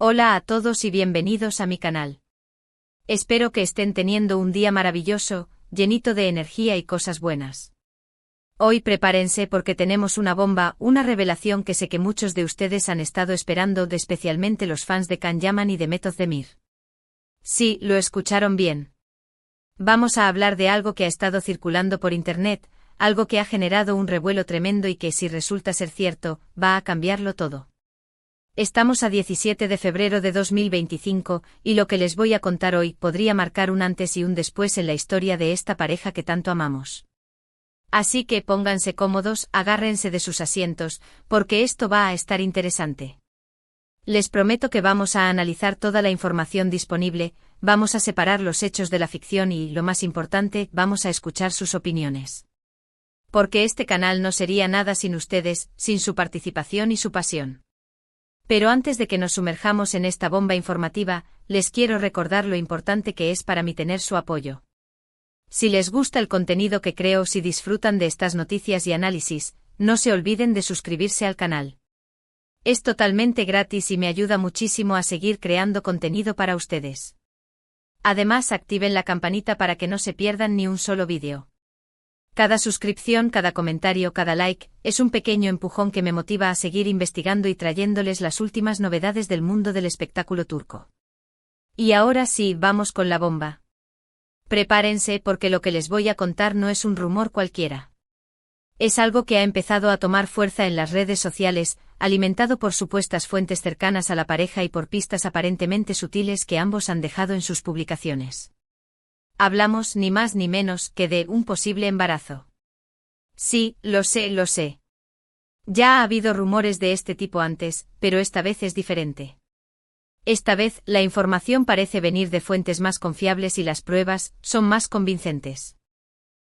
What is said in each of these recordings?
Hola a todos y bienvenidos a mi canal. Espero que estén teniendo un día maravilloso, llenito de energía y cosas buenas. Hoy prepárense porque tenemos una bomba, una revelación que sé que muchos de ustedes han estado esperando, especialmente los fans de Can Yaman y de Meth Özdemir. Sí, lo escucharon bien. Vamos a hablar de algo que ha estado circulando por internet, algo que ha generado un revuelo tremendo y que, si resulta ser cierto, va a cambiarlo todo. Estamos a 17 de febrero de 2025, y lo que les voy a contar hoy podría marcar un antes y un después en la historia de esta pareja que tanto amamos. Así que pónganse cómodos, agárrense de sus asientos, porque esto va a estar interesante. Les prometo que vamos a analizar toda la información disponible, vamos a separar los hechos de la ficción y, lo más importante, vamos a escuchar sus opiniones. Porque este canal no sería nada sin ustedes, sin su participación y su pasión. Pero antes de que nos sumerjamos en esta bomba informativa, les quiero recordar lo importante que es para mí tener su apoyo. Si les gusta el contenido que creo, si disfrutan de estas noticias y análisis, no se olviden de suscribirse al canal. Es totalmente gratis y me ayuda muchísimo a seguir creando contenido para ustedes. Además, activen la campanita para que no se pierdan ni un solo vídeo. Cada suscripción, cada comentario, cada like, es un pequeño empujón que me motiva a seguir investigando y trayéndoles las últimas novedades del mundo del espectáculo turco. Y ahora sí, vamos con la bomba. Prepárense porque lo que les voy a contar no es un rumor cualquiera. Es algo que ha empezado a tomar fuerza en las redes sociales, alimentado por supuestas fuentes cercanas a la pareja y por pistas aparentemente sutiles que ambos han dejado en sus publicaciones. Hablamos ni más ni menos que de un posible embarazo. Sí, lo sé. Ya ha habido rumores de este tipo antes, pero esta vez es diferente. Esta vez, la información parece venir de fuentes más confiables y las pruebas son más convincentes.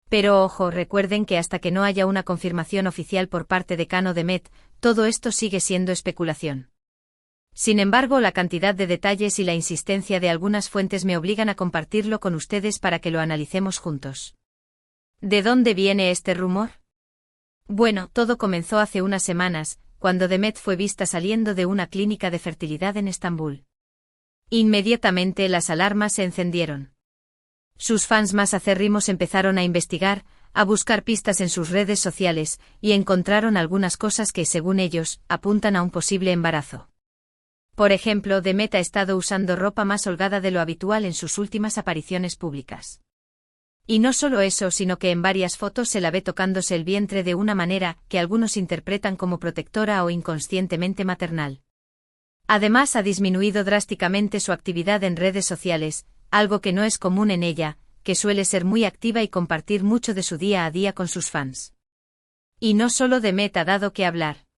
Pero ojo, recuerden que hasta que no haya una confirmación oficial por parte de Can o de Meth, todo esto sigue siendo especulación. Sin embargo, la cantidad de detalles y la insistencia de algunas fuentes me obligan a compartirlo con ustedes para que lo analicemos juntos. ¿De dónde viene este rumor? Bueno, todo comenzó hace unas semanas, cuando Demet fue vista saliendo de una clínica de fertilidad en Estambul. Inmediatamente las alarmas se encendieron. Sus fans más acérrimos empezaron a investigar, a buscar pistas en sus redes sociales, y encontraron algunas cosas que, según ellos, apuntan a un posible embarazo. Por ejemplo, Demet ha estado usando ropa más holgada de lo habitual en sus últimas apariciones públicas. Y no solo eso, sino que en varias fotos se la ve tocándose el vientre de una manera que algunos interpretan como protectora o inconscientemente maternal. Además, ha disminuido drásticamente su actividad en redes sociales, algo que no es común en ella, que suele ser muy activa y compartir mucho de su día a día con sus fans. Y no solo Demet ha dado que hablar.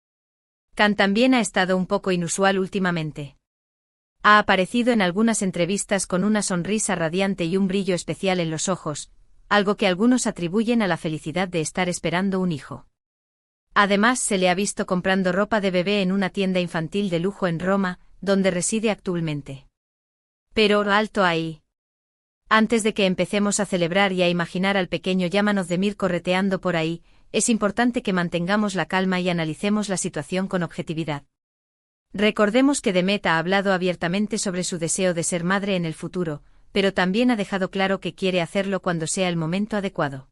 Can también ha estado un poco inusual últimamente. Ha aparecido en algunas entrevistas con una sonrisa radiante y un brillo especial en los ojos, algo que algunos atribuyen a la felicidad de estar esperando un hijo. Además, se le ha visto comprando ropa de bebé en una tienda infantil de lujo en Roma, donde reside actualmente. Pero alto ahí. Antes de que empecemos a celebrar y a imaginar al pequeño Yaman Özdemir correteando por ahí, es importante que mantengamos la calma y analicemos la situación con objetividad. Recordemos que Demet ha hablado abiertamente sobre su deseo de ser madre en el futuro, pero también ha dejado claro que quiere hacerlo cuando sea el momento adecuado.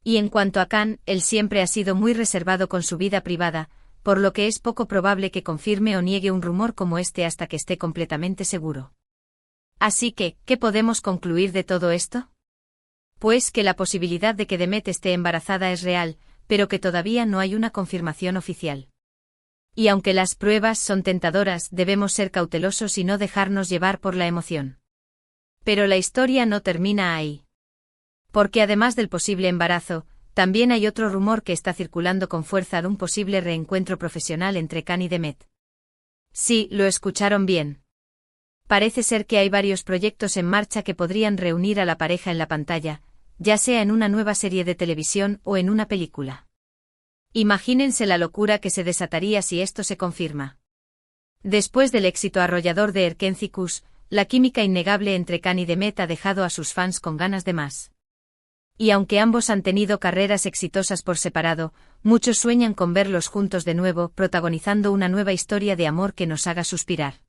Y en cuanto a Can, él siempre ha sido muy reservado con su vida privada, por lo que es poco probable que confirme o niegue un rumor como este hasta que esté completamente seguro. Así que, ¿qué podemos concluir de todo esto? Pues que la posibilidad de que Demet esté embarazada es real, pero que todavía no hay una confirmación oficial. Y aunque las pruebas son tentadoras, debemos ser cautelosos y no dejarnos llevar por la emoción. Pero la historia no termina ahí. Porque además del posible embarazo, también hay otro rumor que está circulando con fuerza de un posible reencuentro profesional entre Can y Demet. Sí, lo escucharon bien. Parece ser que hay varios proyectos en marcha que podrían reunir a la pareja en la pantalla, ya sea en una nueva serie de televisión o en una película. Imagínense la locura que se desataría si esto se confirma. Después del éxito arrollador de Erkenci, la química innegable entre Can y Demet ha dejado a sus fans con ganas de más. Y aunque ambos han tenido carreras exitosas por separado, muchos sueñan con verlos juntos de nuevo, protagonizando una nueva historia de amor que nos haga suspirar.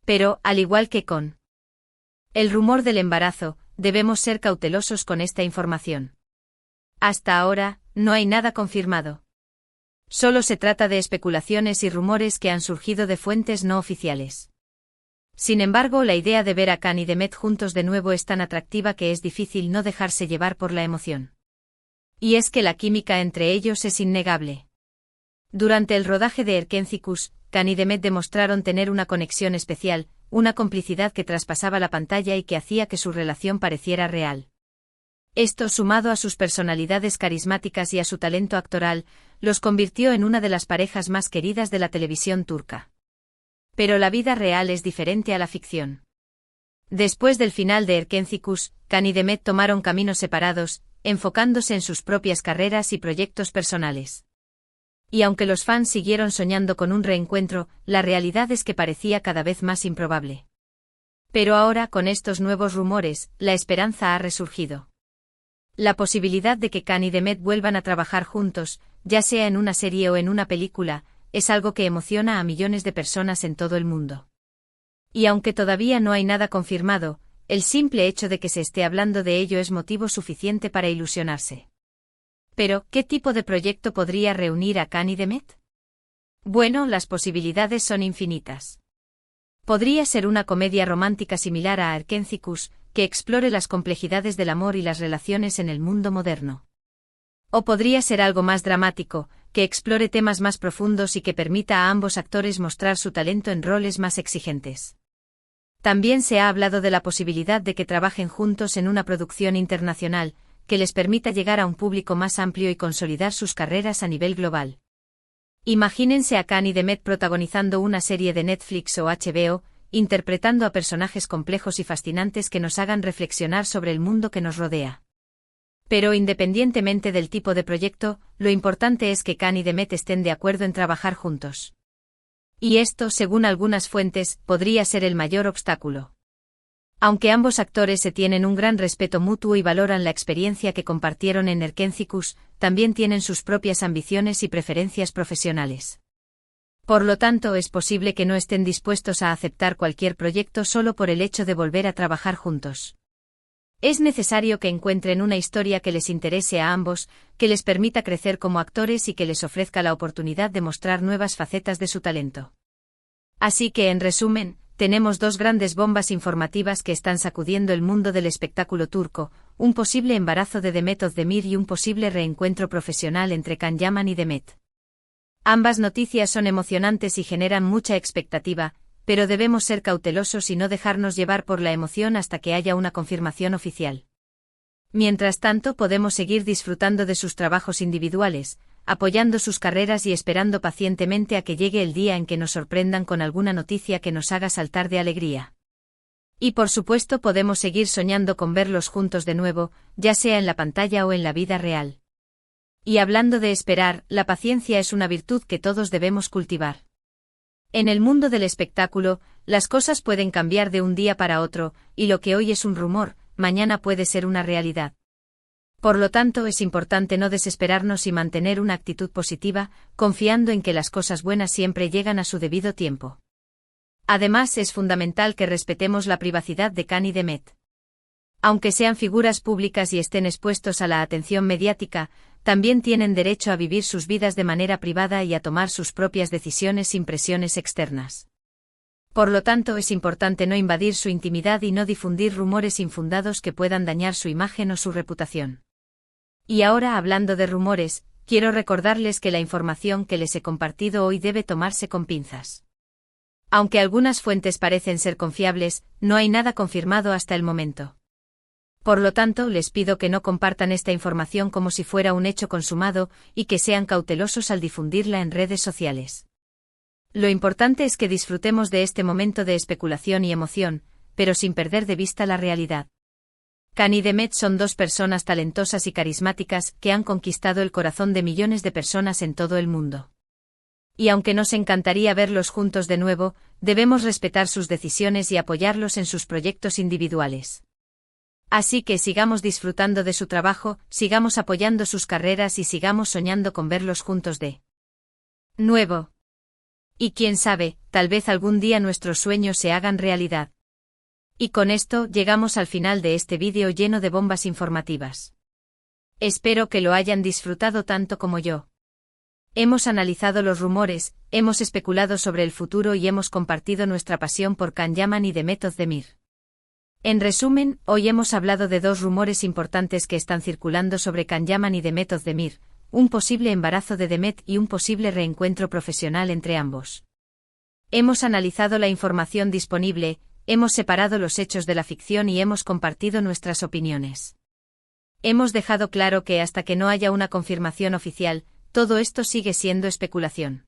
Pero, al igual que con el rumor del embarazo, debemos ser cautelosos con esta información. Hasta ahora, no hay nada confirmado. Solo se trata de especulaciones y rumores que han surgido de fuentes no oficiales. Sin embargo, la idea de ver a Khan y Demet juntos de nuevo es tan atractiva que es difícil no dejarse llevar por la emoción. Y es que la química entre ellos es innegable. Durante el rodaje de Erkénticos, Khan y Demet demostraron tener una conexión especial, una complicidad que traspasaba la pantalla y que hacía que su relación pareciera real. Esto, sumado a sus personalidades carismáticas y a su talento actoral, los convirtió en una de las parejas más queridas de la televisión turca. Pero la vida real es diferente a la ficción. Después del final de Erkénticos, Khan y Demet tomaron caminos separados, enfocándose en sus propias carreras y proyectos personales. Y aunque los fans siguieron soñando con un reencuentro, la realidad es que parecía cada vez más improbable. Pero ahora, con estos nuevos rumores, la esperanza ha resurgido. La posibilidad de que Khan y Demet vuelvan a trabajar juntos, ya sea en una serie o en una película, es algo que emociona a millones de personas en todo el mundo. Y aunque todavía no hay nada confirmado, el simple hecho de que se esté hablando de ello es motivo suficiente para ilusionarse. Pero, ¿qué tipo de proyecto podría reunir a Khan y Demet? Bueno, las posibilidades son infinitas. Podría ser una comedia romántica similar a Erkénticos, que explore las complejidades del amor y las relaciones en el mundo moderno. O podría ser algo más dramático, que explore temas más profundos y que permita a ambos actores mostrar su talento en roles más exigentes. También se ha hablado de la posibilidad de que trabajen juntos en una producción internacional, que les permita llegar a un público más amplio y consolidar sus carreras a nivel global. Imagínense a Khan y Demet protagonizando una serie de Netflix o HBO, interpretando a personajes complejos y fascinantes que nos hagan reflexionar sobre el mundo que nos rodea. Pero independientemente del tipo de proyecto, lo importante es que Khan y Demet estén de acuerdo en trabajar juntos. Y esto, según algunas fuentes, podría ser el mayor obstáculo. Aunque ambos actores se tienen un gran respeto mutuo y valoran la experiencia que compartieron en Erkénticos, también tienen sus propias ambiciones y preferencias profesionales. Por lo tanto, es posible que no estén dispuestos a aceptar cualquier proyecto solo por el hecho de volver a trabajar juntos. Es necesario que encuentren una historia que les interese a ambos, que les permita crecer como actores y que les ofrezca la oportunidad de mostrar nuevas facetas de su talento. Así que, en resumen, tenemos dos grandes bombas informativas que están sacudiendo el mundo del espectáculo turco, un posible embarazo de Demet Özdemir y un posible reencuentro profesional entre Can Yaman y Demet. Ambas noticias son emocionantes y generan mucha expectativa, pero debemos ser cautelosos y no dejarnos llevar por la emoción hasta que haya una confirmación oficial. Mientras tanto, podemos seguir disfrutando de sus trabajos individuales, apoyando sus carreras y esperando pacientemente a que llegue el día en que nos sorprendan con alguna noticia que nos haga saltar de alegría. Y por supuesto podemos seguir soñando con verlos juntos de nuevo, ya sea en la pantalla o en la vida real. Y hablando de esperar, la paciencia es una virtud que todos debemos cultivar. En el mundo del espectáculo, las cosas pueden cambiar de un día para otro, y lo que hoy es un rumor, mañana puede ser una realidad. Por lo tanto, es importante no desesperarnos y mantener una actitud positiva, confiando en que las cosas buenas siempre llegan a su debido tiempo. Además, es fundamental que respetemos la privacidad de Khan y Demet. Aunque sean figuras públicas y estén expuestos a la atención mediática, también tienen derecho a vivir sus vidas de manera privada y a tomar sus propias decisiones sin presiones externas. Por lo tanto, es importante no invadir su intimidad y no difundir rumores infundados que puedan dañar su imagen o su reputación. Y ahora, hablando de rumores, quiero recordarles que la información que les he compartido hoy debe tomarse con pinzas. Aunque algunas fuentes parecen ser confiables, no hay nada confirmado hasta el momento. Por lo tanto, les pido que no compartan esta información como si fuera un hecho consumado y que sean cautelosos al difundirla en redes sociales. Lo importante es que disfrutemos de este momento de especulación y emoción, pero sin perder de vista la realidad. Khan y Demet son dos personas talentosas y carismáticas que han conquistado el corazón de millones de personas en todo el mundo. Y aunque nos encantaría verlos juntos de nuevo, debemos respetar sus decisiones y apoyarlos en sus proyectos individuales. Así que sigamos disfrutando de su trabajo, sigamos apoyando sus carreras y sigamos soñando con verlos juntos de nuevo. Y quién sabe, tal vez algún día nuestros sueños se hagan realidad. Y con esto llegamos al final de este vídeo lleno de bombas informativas. Espero que lo hayan disfrutado tanto como yo. Hemos analizado los rumores, hemos especulado sobre el futuro y hemos compartido nuestra pasión por Can Yaman y Demet Özdemir. En resumen, hoy hemos hablado de dos rumores importantes que están circulando sobre Can Yaman y Demet Özdemir, un posible embarazo de Demet y un posible reencuentro profesional entre ambos. Hemos analizado la información disponible, hemos separado los hechos de la ficción y hemos compartido nuestras opiniones. Hemos dejado claro que hasta que no haya una confirmación oficial, todo esto sigue siendo especulación.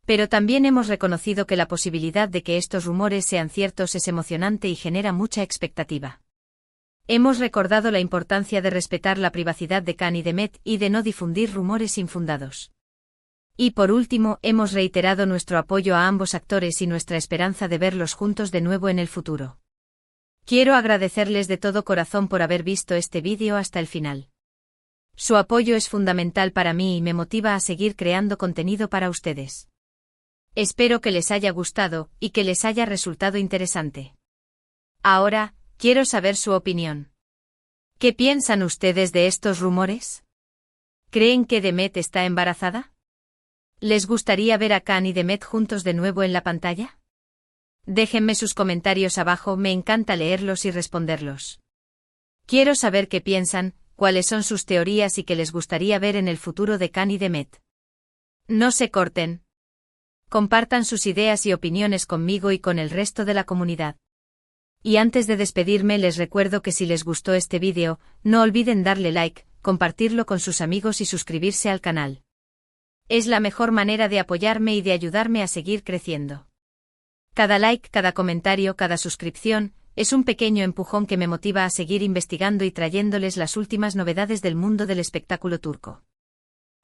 Pero también hemos reconocido que la posibilidad de que estos rumores sean ciertos es emocionante y genera mucha expectativa. Hemos recordado la importancia de respetar la privacidad de Can y Demet y de no difundir rumores infundados. Y por último, hemos reiterado nuestro apoyo a ambos actores y nuestra esperanza de verlos juntos de nuevo en el futuro. Quiero agradecerles de todo corazón por haber visto este vídeo hasta el final. Su apoyo es fundamental para mí y me motiva a seguir creando contenido para ustedes. Espero que les haya gustado y que les haya resultado interesante. Ahora, quiero saber su opinión. ¿Qué piensan ustedes de estos rumores? ¿Creen que Demet está embarazada? ¿Les gustaría ver a Can y Demet juntos de nuevo en la pantalla? Déjenme sus comentarios abajo, me encanta leerlos y responderlos. Quiero saber qué piensan, cuáles son sus teorías y qué les gustaría ver en el futuro de Can y Demet. No se corten. Compartan sus ideas y opiniones conmigo y con el resto de la comunidad. Y antes de despedirme les recuerdo que si les gustó este vídeo, no olviden darle like, compartirlo con sus amigos y suscribirse al canal. Es la mejor manera de apoyarme y de ayudarme a seguir creciendo. Cada like, cada comentario, cada suscripción, es un pequeño empujón que me motiva a seguir investigando y trayéndoles las últimas novedades del mundo del espectáculo turco.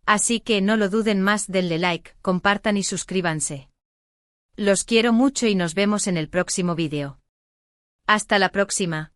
Así que no lo duden más, denle like, compartan y suscríbanse. Los quiero mucho y nos vemos en el próximo vídeo. Hasta la próxima.